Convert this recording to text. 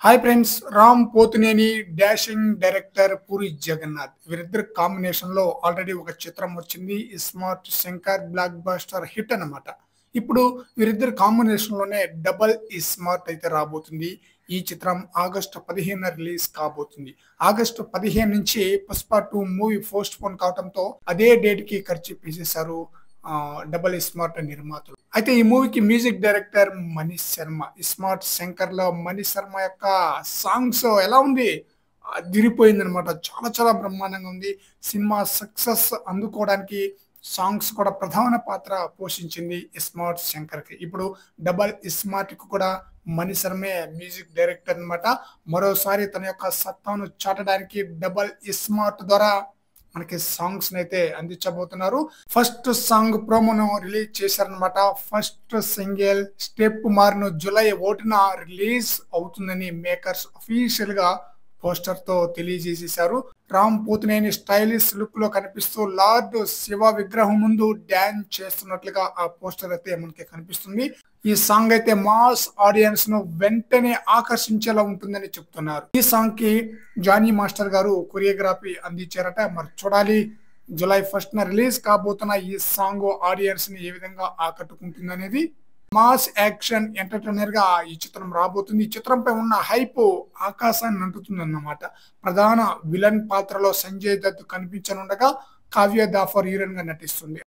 Hi friends, Ram Pothineni dashing director Puri Jagannadh వీరిద్దరు combination లో already ఒక చిత్రం వచ్చింది. Smart Shankar blockbuster hit అన్నమాట. ఇప్పుడు వీరిద్దరు కాంబినేషన్ లోనే డబల్ స్మార్ట్ అయితే రాబోతుంది. ఈ చిత్రం ఆగస్టు 15 రిలీజ్ కాబోతుంది. ఆగస్టు 15 నుంచి పుష్ప 2 మూవీ పోస్ట్ పోన్ కావడంతో అదే డేట్ కి ఖర్చు వేసేశారు డబల్ స్మార్ట్ నిర్మాతలు. అయితే ఈ మూవీకి music director Manish Sharma. Smart Shankar లో మనీష్ శర్మ యొక్క సాంగ్స్ ఎలా ఉంది, అదిరిపోయింది అనమాట. చాలా చాలా బ్రహ్మాండంగా ఉంది. సినిమా సక్సెస్ అందుకోవడానికి సాంగ్స్ కూడా ప్రధాన పాత్ర పోషించింది స్మార్ట్ శంకర్ కి. ఇప్పుడు డబల్ స్మార్ట్ కి కూడా మనీష్ శర్మే మ్యూజిక్ డైరెక్టర్ అనమాట. మరోసారి తన యొక్క సత్తాను చాటడానికి డబల్ స్మార్ట్ ద్వారా మనకి సాంగ్స్ అయితే అందించబోతున్నారు. ఫస్ట్ సాంగ్ ప్రోమోను రిలీజ్ చేశారనమాట. ఫస్ట్ సింగిల్ స్టెప్ మారును జూలై 1న రిలీజ్ అవుతుందని మేకర్స్ అఫీషియల్ గా పోస్టర్ తో తెలియజేసేశారు. రామ్ పోతినేని స్టైలిష్ లుక్ లో కనిపిస్తూ లార్డ్ శివ విగ్రహం ముందు డాన్స్ చేస్తున్నట్లుగా ఆ పోస్టర్ అయితే మనకి కనిపిస్తుంది. ఈ సాంగ్ అయితే మాస్ ఆడియన్స్ ను వెంటనే ఆకర్షించేలా ఉంటుందని చెప్తున్నారు. ఈ సాంగ్ కి జానీ మాస్టర్ గారు కొరియోగ్రఫీ అందించారట. మరి చూడాలి, జూలై 1న రిలీజ్ కాబోతున్న ఈ సాంగ్ ఆడియన్స్ ని ఏ విధంగా ఆకట్టుకుంటుంది అనేది. మాస్ యాక్షన్ ఎంటర్టైనర్ గా ఈ చిత్రం రాబోతుంది. ఈ చిత్రంపై ఉన్న హైప్ ఆకాశాన్ని అంటుతుంది అన్నమాట. ప్రధాన విలన్ పాత్రలో సంజయ్ దత్ కనిపించనుండగా కావ్య దాఫర్ హీరోయిన్ గా నటిస్తుంది.